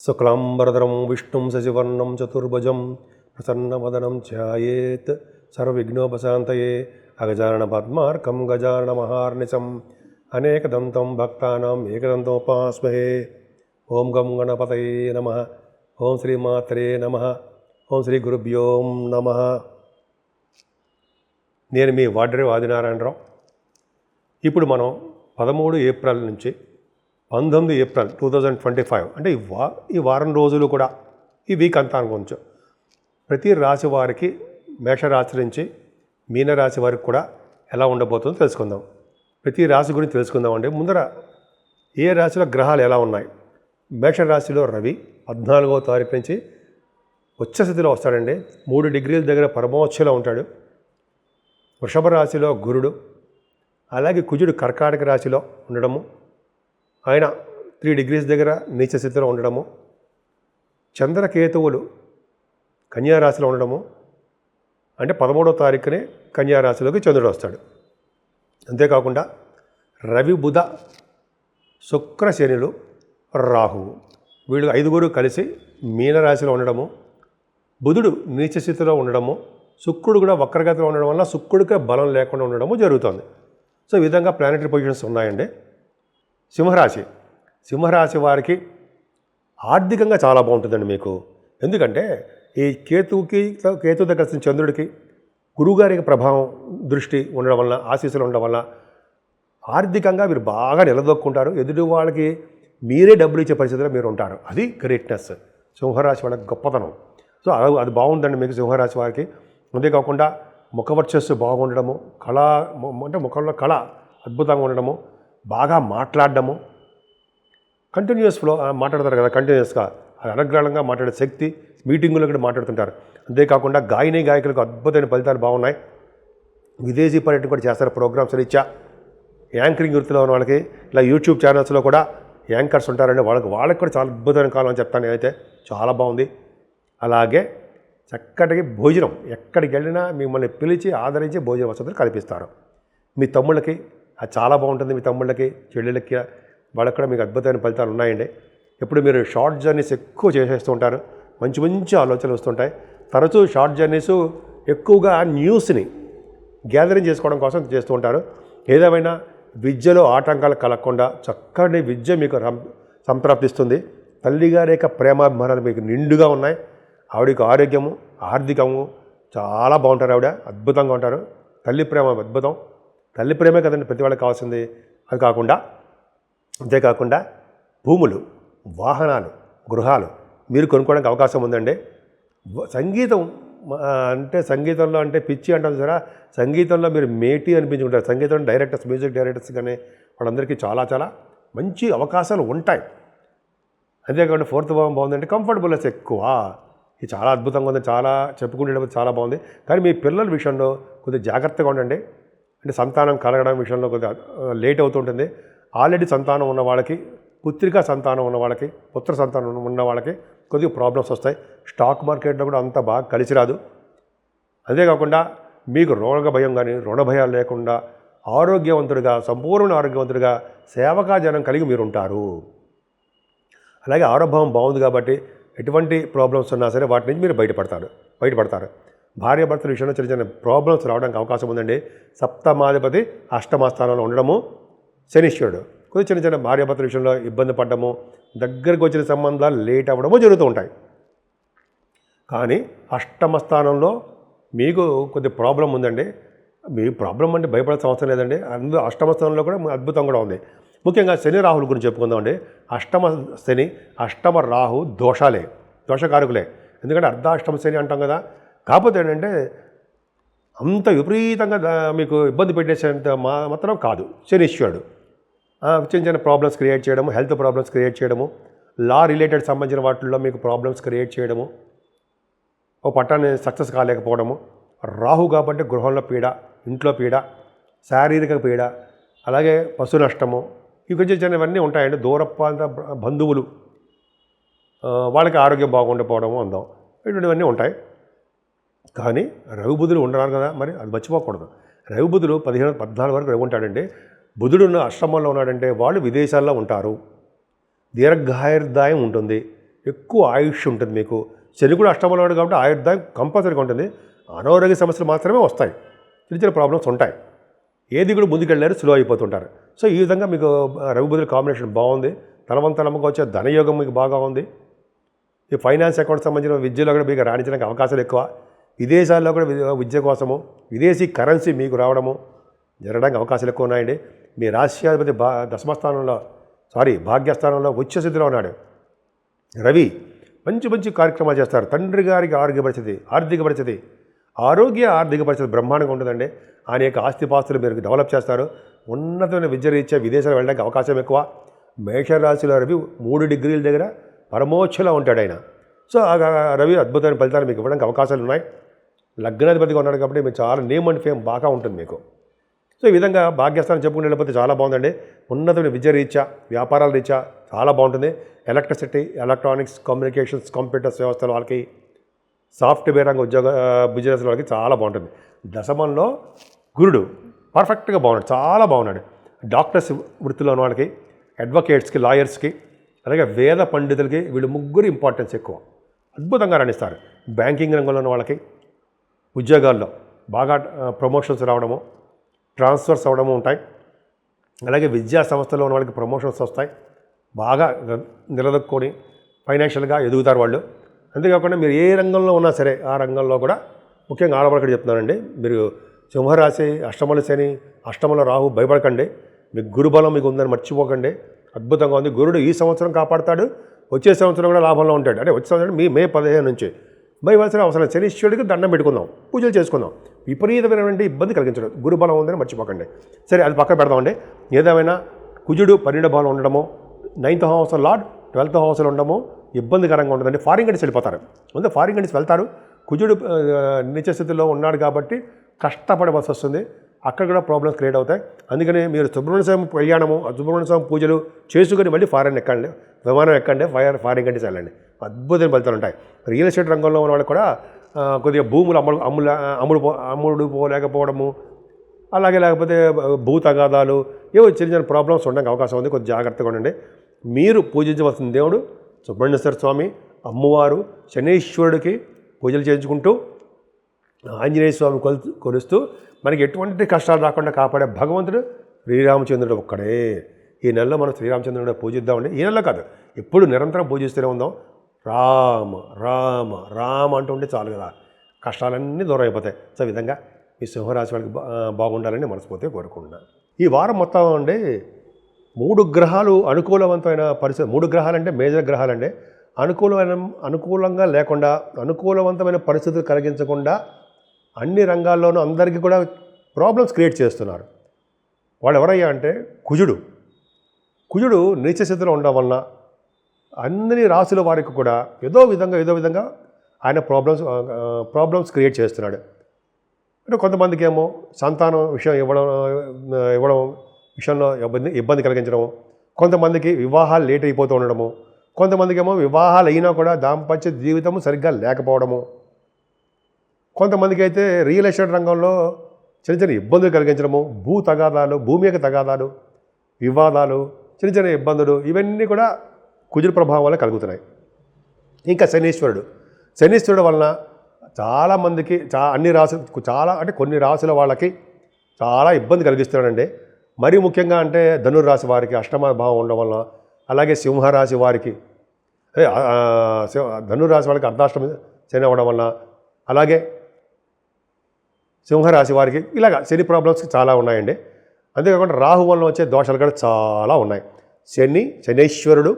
శుక్లాంబరధరం విష్ణుం శశివర్ణం చతుర్భుజం ప్రసన్నవదనం ధ్యాయేత్ సర్వవిఘ్నోపశాంతయే అగజానన పద్మార్కం గజానన మహార్నిశం అనేకదంతం భక్తానాం ఏకదంతోపాస్మహే. ఓం గం గణపతయే నమః. ఓం శ్రీమాత్రే నమః. ఓం శ్రీ గురుభ్యో నమః. నేను మీ వాడ్రే ఆదినారాయణరావు. ఇప్పుడు మనం 13 ఏప్రిల్ నుంచి 19 ఏప్రిల్ 2025 అంటే ఈ వారం రోజులు కూడా ఈ వీక్ అంతా అనుకోవచ్చు. ప్రతి రాశి వారికి మేషరాశి నుంచి మీనరాశి వారికి కూడా ఎలా ఉండబోతుందో తెలుసుకుందాం. ప్రతి రాశి గురించి తెలుసుకుందాం. అంటే ముందర ఏ రాశిలో గ్రహాలు ఎలా ఉన్నాయి. మేషరాశిలో రవి 14వ తారీఖు నుంచి ఉచ్చస్థితిలో వస్తాడండి. 3 డిగ్రీల దగ్గర పరమోచ్చలో ఉంటాడు. వృషభ రాశిలో గురుడు, అలాగే కుజుడు కర్కాటక రాశిలో ఉండడము, ఆయన 3 డిగ్రీస్ దగ్గర నీచ స్థితిలో ఉండడము, చంద్రకేతువులు కన్యారాశిలో ఉండడము. అంటే 13వ తారీఖునే కన్యారాశిలోకి చంద్రుడు వస్తాడు. అంతేకాకుండా రవి, బుధ, శుక్ర, శనులు, రాహువు వీళ్ళు 5 కలిసి మీనరాశిలో ఉండడము, బుధుడు నీచ స్థితిలో ఉండడము, శుక్రుడు కూడా వక్రగతిలో ఉండడం వల్ల శుక్రుడికే బలం లేకుండా ఉండడము జరుగుతుంది. సో ఈ విధంగా ప్లానెటరీ పొజిషన్స్ ఉన్నాయండి. సింహరాశి వారికి ఆర్థికంగా చాలా బాగుంటుందండి మీకు. ఎందుకంటే ఈ కేతు దగ్గర చంద్రుడికి గురువుగారికి ప్రభావం దృష్టి ఉండడం వల్ల, ఆశీస్సులు ఉండడం వల్ల ఆర్థికంగా మీరు బాగా నిలదొక్కుంటారు. ఎదుటి వాళ్ళకి మీరే డబ్బులు ఇచ్చే పరిస్థితిలో మీరు ఉంటారు. అది గ్రేట్నెస్ సింహరాశి వాళ్ళకి గొప్పతనం. సో అది బాగుందండి మీకు సింహరాశి వారికి. అంతేకాకుండా ముఖవర్చస్సు బాగుండడము, అంటే ముఖంలో కళ అద్భుతంగా ఉండడము, బాగా మాట్లాడడము, కంటిన్యూస్ ఫ్లో మాట్లాడతారు కదా, కంటిన్యూస్గా అనర్గళంగా మాట్లాడే శక్తి, మీటింగులో కూడా మాట్లాడుతుంటారు. అంతేకాకుండా గాయకులకు అద్భుతమైన ఫలితాలు బాగున్నాయి. విదేశీ పర్యటన కూడా చేస్తారు. ప్రోగ్రామ్స్ రీత్యా యాంకరింగ్ వృత్తిలో ఉన్న వాళ్ళకి ఇలా యూట్యూబ్ ఛానల్స్లో కూడా యాంకర్స్ ఉంటారండి. వాళ్ళకి కూడా చాలా అద్భుతమైన కాలం అని చెప్తాను నేనైతే. చాలా బాగుంది. అలాగే చక్కటి భోజనం, ఎక్కడికి వెళ్ళినా మిమ్మల్ని పిలిచి ఆదరించి భోజన వసతులు కల్పిస్తారు. మీ తమ్ముళ్ళకి అది చాలా బాగుంటుంది. మీ తమ్ముళ్ళకి, చెల్లెళ్ళకి, వాళ్ళకి కూడా మీకు అద్భుతమైన ఫలితాలు ఉన్నాయండి. ఎప్పుడు మీరు షార్ట్ జర్నీస్ ఎక్కువ చేసేస్తూ ఉంటారు. మంచి మంచి ఆలోచనలు వస్తుంటాయి. తరచూ షార్ట్ జర్నీస్ ఎక్కువగా న్యూస్ని గ్యాదరింగ్ చేసుకోవడం కోసం చేస్తూ ఉంటారు. ఏదేమైనా విద్యలో ఆటంకాలు కలగకుండా చక్కటి విద్య మీకు సంప్రాప్తిస్తుంది. తల్లిగారి యొక్క ప్రేమాభిమానాలు మీకు నిండుగా ఉన్నాయి. ఆవిడకి ఆరోగ్యము, ఆర్థికము చాలా బాగుంటారు. ఆవిడ అద్భుతంగా ఉంటారు. తల్లి ప్రేమ అద్భుతం. తల్లి ప్రేమే కదండి ప్రతి వాళ్ళకి కావాల్సింది. అంతేకాకుండా భూములు, వాహనాలు, గృహాలు మీరు కొనుక్కోవడానికి అవకాశం ఉందండి. సంగీతం సంగీతంలో అంటే పిచ్చి అంటారు సరే, సంగీతంలో మీరు మేటి అనిపించుకుంటారు. సంగీతం డైరెక్టర్స్, మ్యూజిక్ డైరెక్టర్స్ కానీ వాళ్ళందరికీ చాలా చాలా మంచి అవకాశాలు ఉంటాయి. అంతేకాకుండా 4th భావం బాగుందంటే కంఫర్టబుల్నెస్ ఎక్కువ. ఇది చాలా అద్భుతంగా ఉంది. చాలా చెప్పుకునేటప్పుడు చాలా బాగుంది. కానీ మీ పిల్లల విషయంలో కొద్దిగా జాగ్రత్తగా ఉండండి. అంటే సంతానం కలగడం విషయంలో కొద్దిగా లేట్ అవుతుంటుంది. ఆల్రెడీ సంతానం ఉన్న వాళ్ళకి, పుత్రికా సంతానం ఉన్న వాళ్ళకి, పుత్ర సంతానం ఉన్న వాళ్ళకి కొద్దిగా ప్రాబ్లమ్స్ వస్తాయి. స్టాక్ మార్కెట్లో కూడా అంత బాగా కలిసి రాదు. అంతేకాకుండా మీకు రోగ భయం కానీ, రుణ భయాలు లేకుండా ఆరోగ్యవంతుడిగా, సంపూర్ణ ఆరోగ్యవంతుడిగా, సేవకాజనం కలిగి మీరు ఉంటారు. అలాగే ఆరోగ్యం బాగుంది కాబట్టి ఎటువంటి ప్రాబ్లమ్స్ ఉన్నా సరే వాటి నుంచి మీరు బయటపడతారు. భార్యాభర్తల విషయంలో చిన్న చిన్న ప్రాబ్లమ్స్ రావడానికి అవకాశం ఉందండి. సప్తమాధిపతి అష్టమ స్థానంలో ఉండడము, శనీశ్వరుడు కొద్దిగా చిన్న చిన్న భార్యాభర్తల విషయంలో ఇబ్బంది పడ్డము, దగ్గరకు వచ్చిన సంబంధాలు లేట్ అవ్వడము జరుగుతూ ఉంటాయి. కానీ అష్టమ స్థానంలో మీకు కొద్ది ప్రాబ్లం ఉందండి. మీ ప్రాబ్లం అంటే భయపడాల్సిన అవసరం లేదండి. అందులో అష్టమ స్థానంలో కూడా అద్భుతం కూడా ఉంది. ముఖ్యంగా శని రాహుల గురించి చెప్పుకుందామండి. అష్టమ శని, అష్టమ రాహు దోషకారకులే. ఎందుకంటే అర్ధాష్టమ శని అంటాం కదా. కాకపోతే ఏంటంటే అంత విపరీతంగా మీకు ఇబ్బంది పెట్టేసేంత మాత్రం కాదు. శనీశ్వరుడు చిన్న చిన్న ప్రాబ్లమ్స్ క్రియేట్ చేయడము, హెల్త్ ప్రాబ్లమ్స్ క్రియేట్ చేయడము, లా రిలేటెడ్ సంబంధించిన వాటిల్లో మీకు ప్రాబ్లమ్స్ క్రియేట్ చేయడము, ఓ పట్టాన్ని సక్సెస్ కాలేకపోవడము. రాహు కాబట్టి గృహంలో పీడ, ఇంట్లో పీడ, శారీరక పీడ, అలాగే పశు నష్టము, ఇవి చిన్న ఇవన్నీ ఉంటాయండి. దూరప్రాంత బంధువులు వాళ్ళకి ఆరోగ్యం బాగుండిపోవడము అందాం, ఇటువంటివన్నీ ఉంటాయి. కానీ రవి బుధులు ఉండరు కదా, మరి అది మర్చిపోకూడదు. రవి బుధులు 14 వరకు రవి ఉంటాడండి. బుధుడు అష్టమంలో ఉన్నాడంటే వాళ్ళు విదేశాల్లో ఉంటారు. దీర్ఘాయుర్దాయం ఉంటుంది. ఎక్కువ ఆయుష్ ఉంటుంది మీకు. శని కూడా అష్టమంలో ఉన్నాడు కాబట్టి ఆయుర్దాయం కంపల్సరీగా ఉంటుంది. అనారోగ్య సమస్యలు మాత్రమే వస్తాయి, చిన్న చిన్న ప్రాబ్లమ్స్ ఉంటాయి. ఏది కూడా ముందుకెళ్ళారు, స్లో అయిపోతుంటారు. సో ఈ విధంగా మీకు రవి బుధుల కాంబినేషన్ బాగుంది. తలవంతలమ్మగా వచ్చే ధనయోగం మీకు బాగా ఉంది. ఈ ఫైనాన్స్ అకౌంట్ సంబంధించిన విద్యలో కూడా మీకు రాణించడానికి అవకాశాలు ఎక్కువ. విదేశాల్లో కూడా విద్య కోసము విదేశీ కరెన్సీ మీకు రావడము జరగడానికి అవకాశాలు ఎక్కువ ఉన్నాయండి. మీ రాష్ట్రాధిపతి భాగ్యస్థానంలో ఉచ్చ స్థితిలో ఉన్నాడు రవి. మంచి మంచి కార్యక్రమాలు చేస్తారు. తండ్రి గారికి ఆర్థిక పరిస్థితి ఆర్థిక పరిస్థితి బ్రహ్మాండంగా ఉంటుందండి. ఆయన యొక్క ఆస్తిపాస్తులు మీరు డెవలప్ చేస్తారు. ఉన్నతమైన విద్య రీత్యా విదేశాలు వెళ్ళడానికి అవకాశం ఎక్కువ. మేషరాశిలో రవి 3 డిగ్రీల దగ్గర పరమోచ్చలో ఉంటాడు ఆయన. సో రవి అద్భుతమైన ఫలితాలు మీకు ఇవ్వడానికి అవకాశాలు ఉన్నాయి. లగ్నాధిపతిగా ఉన్నాడు కాబట్టి మీకు చాలా నేమ్ అండ్ ఫేమ్ బాగా ఉంటుంది మీకు. సో ఈ విధంగా భాగ్యస్థానం చెప్పుకుని వెళ్ళిపోతే చాలా బాగుందండి. ఉన్నతమైన విద్య రీత్యా వ్యాపారాల రీత్యా చాలా బాగుంటుంది. ఎలక్ట్రిసిటీ, ఎలక్ట్రానిక్స్, కమ్యూనికేషన్స్, కంప్యూటర్స్ వ్యవస్థల వాళ్ళకి, సాఫ్ట్వేర్ రంగ బిజినెస్ వాళ్ళకి చాలా బాగుంటుంది. దశమంలో గురుడు పర్ఫెక్ట్గా బాగున్నాడు, చాలా బాగున్నాడు. డాక్టర్స్ వృత్తిలో ఉన్న వాళ్ళకి, అడ్వకేట్స్కి, లాయర్స్కి, అలాగే వేద పండితులకి వీళ్ళు ముగ్గురు ఇంపార్టెన్స్ ఎక్కువ, అద్భుతంగా రాణిస్తారు. బ్యాంకింగ్ రంగంలో ఉన్న వాళ్ళకి ఉద్యోగాల్లో బాగా ప్రమోషన్స్ రావడము, ట్రాన్స్ఫర్స్ అవ్వడము ఉంటాయి. అలాగే విద్యా సంస్థలో ఉన్న వాళ్ళకి ప్రమోషన్స్ వస్తాయి. బాగా నిలదొక్కుని ఫైనాన్షియల్గా ఎదుగుతారు వాళ్ళు. అంతేకాకుండా మీరు ఏ రంగంలో ఉన్నా సరే ఆ రంగంలో కూడా, ముఖ్యంగా ఆడవాళ్ళకి చెప్తున్నానండి, మీరు సింహరాశి, అష్టమల శని, అష్టమల రాహు భయపడకండి. మీకు గురుబలం మీకు ఉందని మర్చిపోకండి. అద్భుతంగా ఉంది. గురుడు ఈ సంవత్సరం కాపాడుతాడు, వచ్చే సంవత్సరం కూడా లాభంలో ఉంటాడు. అంటే వచ్చే సంవత్సరం మే 15 నుంచి భయవలసిన అవసరం. శనీశ్వరుడికి దండం పెట్టుకుందాం, పూజలు చేసుకుందాం. విపరీతమైనటువంటి ఇబ్బంది కలిగించడం, గురుబలం ఉందని మర్చిపోకండి. సరే, అది పక్కన పెడదామండి. ఏదేమైనా కుజుడు 12వ భావంలో ఉండడము, 9th హౌస్ లార్డ్ 12th హౌస్లో ఉండడము ఇబ్బందికరంగా ఉంటుందండి. ఫారిన్ కంట్రీస్ వెళ్ళిపోతారు. ముందు ఫారిన్ కంట్రీస్ వెళ్తారు. కుజుడు నీచ స్థితిలో ఉన్నాడు కాబట్టి కష్టపడవలసి వస్తుంది. అక్కడ కూడా ప్రాబ్లమ్స్ క్రియేట్ అవుతాయి. అందుకని మీరు సుబ్రహ్మణ్య స్వామి ప్రయాణము, సుబ్రహ్మణ్య స్వామి పూజలు చేసుకుని మళ్ళీ ఫారిన్ ఎక్కండి, విమానం ఎక్కండి, ఫారిన్ కంట్రీస్ వెళ్ళండి. అద్భుతమైన ఫలితాలు ఉంటాయి. రియల్ ఎస్టేట్ రంగంలో ఉన్న వాళ్ళకి కూడా కొద్దిగా భూములు అమ్ముడు పోలేకపోవడము, అలాగే లేకపోతే భూ తగాదాలు, ఏవో చిన్న చిన్న ప్రాబ్లమ్స్ ఉండడానికి అవకాశం ఉంది. కొద్దిగా జాగ్రత్తగా ఉండండి. మీరు పూజించవలసిన దేవుడు సుబ్రహ్మణ్యేశ్వర స్వామి, అమ్మవారు, శనీశ్వరుడికి పూజలు చేయించుకుంటూ, ఆంజనేయ స్వామి కొలుస్తూ మనకి ఎటువంటి కష్టాలు రాకుండా కాపాడే భగవంతుడు శ్రీరామచంద్రుడు ఒక్కడే. ఈ నెలలో మనం శ్రీరామచంద్రుడు పూజిద్దామండి. ఈ నెలలో కాదు, ఎప్పుడు నిరంతరం పూజిస్తూనే ఉందాం. రామ రామ రామ అంటూ ఉంటే చాలు కదా, కష్టాలన్నీ దూరం అయిపోతాయి. సో ఈ విధంగా మీ సింహరాశి వాళ్ళకి బాగుండాలని మనస్ఫూర్తిగా కోరుకుంటున్నాను. ఈ వారం మొత్తం అండి 3 గ్రహాలు అనుకూలవంతమైన పరిస్థితి. 3 గ్రహాలు అంటే మేజర్ గ్రహాలండి. అనుకూలంగా లేకుండా, అనుకూలవంతమైన పరిస్థితులు కలిగించకుండా అన్ని రంగాల్లోనూ అందరికీ కూడా ప్రాబ్లమ్స్ క్రియేట్ చేస్తున్నారు. వాళ్ళు ఎవరయ్యా అంటే కుజుడు నీచ స్థితిలో ఉండడం వలన అన్ని రాశుల వారికి కూడా ఏదో విధంగా ఆయన ప్రాబ్లమ్స్ క్రియేట్ చేస్తున్నాడు. అంటే కొంతమందికి ఏమో సంతానం విషయం ఇవ్వడం విషయంలో ఇబ్బంది కలిగించడం, కొంతమందికి వివాహాలు లేట్ అయిపోతూ ఉండడము, కొంతమందికి ఏమో వివాహాలు అయినా కూడా దాంపత్య జీవితం సరిగ్గా లేకపోవడము, కొంతమందికి అయితే రియల్ ఎస్టేట్ రంగంలో చిన్న చిన్న ఇబ్బందులు కలిగించడము, భూమి యొక్క తగాదాలు, వివాదాలు, చిన్న చిన్న ఇబ్బందులు, ఇవన్నీ కూడా కుజుడు ప్రభావం వల్ల కలుగుతున్నాయి. ఇంకా శనీశ్వరుడు వలన చాలామందికి అన్ని రాశులు అంటే కొన్ని రాశుల వాళ్ళకి చాలా ఇబ్బంది కలిగిస్తున్నాడండి. మరీ ముఖ్యంగా అంటే ధనుర్రాశి వారికి అష్టమ భావం ఉండడం వలన, అలాగే సింహరాశి వారికి ధనుర్రాశి వాళ్ళకి అర్ధాష్టమి శని అవ్వడం వలన, అలాగే సింహరాశి వారికి ఇలాగ శని ప్రాబ్లమ్స్ చాలా ఉన్నాయండి. అంతేకాకుండా రాహు వలన వచ్చే దోషాలు కూడా చాలా ఉన్నాయి. శనీశ్వరుడు,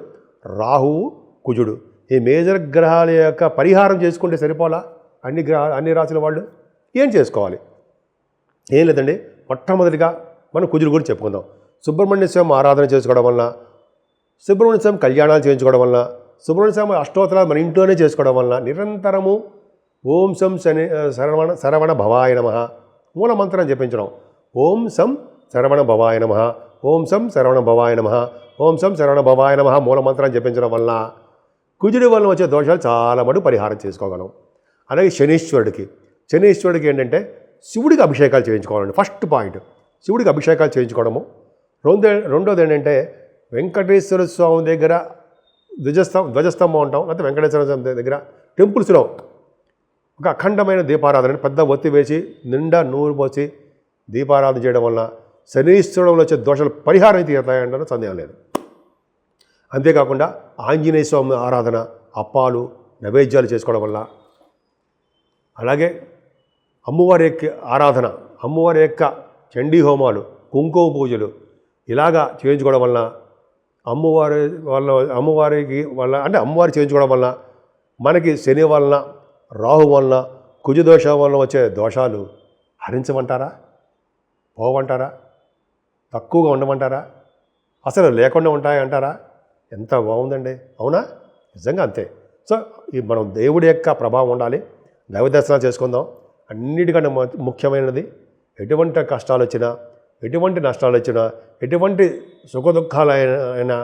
రాహువు, కుజుడు, ఈ మేజర్ గ్రహాల యొక్క పరిహారం చేసుకుంటే సరిపోలా అన్ని రాశుల వాళ్ళు ఏం చేసుకోవాలి? ఏం లేదండి. మొట్టమొదటిగా మనం కుజుడు గురించి చెప్పుకుందాం. సుబ్రహ్మణ్య స్వామి ఆరాధన చేసుకోవడం వలన, సుబ్రహ్మణ్య స్వామి కళ్యాణాలు చేయించుకోవడం వలన, సుబ్రహ్మణ్య స్వామి అష్టోత్తరాలు మన ఇంట్లోనే చేసుకోవడం వలన నిరంతరము ఓం సం శరవణ భవాయ నమః మూల మంత్రం జపించడం. ఓం సం శరవణ భవాయ నమః, ఓం సం శరవణ భవాయ నమః, ఓం సం శరవణ భవాయ నమః మూల మంత్రాన్ని జపించడం వలన కుజుడి వలన వచ్చే దోషాలు చాలా మటుకు పరిహారం చేసుకోగలం. అలాగే శనీశ్వరుడికి ఏంటంటే శివుడికి అభిషేకాలు చేయించుకోవాలండి. ఫస్ట్ పాయింట్ శివుడికి అభిషేకాలు చేయించుకోవడము. రెండోది ఏంటంటే వెంకటేశ్వర స్వామి దగ్గర ధ్వజస్తంభం ఉంటాం, లేకపోతే వెంకటేశ్వర స్వామి దగ్గర టెంపుల్స్లో ఒక అఖండమైన దీపారాధన పెద్ద ఒత్తి వేసి నిండా నూనె పోసి దీపారాధన చేయడం వల్ల శనీశ్వరంలో వచ్చే దోషాలు పరిహారం తీరుతాయంటే సందేహం లేదు. అంతేకాకుండా ఆంజనేయ స్వామి ఆరాధన, అప్పాలు నైవేద్యాలు చేసుకోవడం వల్ల, అలాగే అమ్మవారి యొక్క ఆరాధన, అమ్మవారి యొక్క చండీ హోమాలు, కుంకుమ పూజలు ఇలాగా చేయించుకోవడం వల్ల అమ్మవారి చేయించుకోవడం వల్ల మనకి శని వలన, రాహు వలన, కుజదోషం వలన వచ్చే దోషాలు హరించమంటారా, పోవంటారా, తక్కువగా ఉండమంటారా, అసలు లేకుండా ఉంటాయంటారా? ఎంత బాగుందండి, అవునా? నిజంగా అంతే. సో మనం దేవుడి యొక్క ప్రభావం ఉండాలి, దైవ దర్శనాలు చేసుకుందాం. అన్నిటికంటే ముఖ్యమైనది ఎటువంటి కష్టాలు వచ్చినా, ఎటువంటి నష్టాలు వచ్చినా, ఎటువంటి సుఖదుఖాలైనా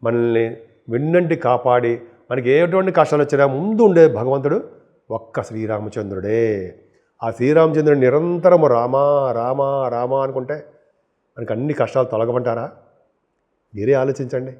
మనల్ని వెన్నంటి కాపాడి మనకి ఎటువంటి కష్టాలు వచ్చినా ముందు ఉండే భగవంతుడు ఒక్క శ్రీరామచంద్రుడే. ఆ శ్రీరామచంద్రుడు నిరంతరం రామా రామా రామా అనుకుంటే మనకి అన్ని కష్టాలు తొలగమంటారా? మీరే ఆలోచించండి.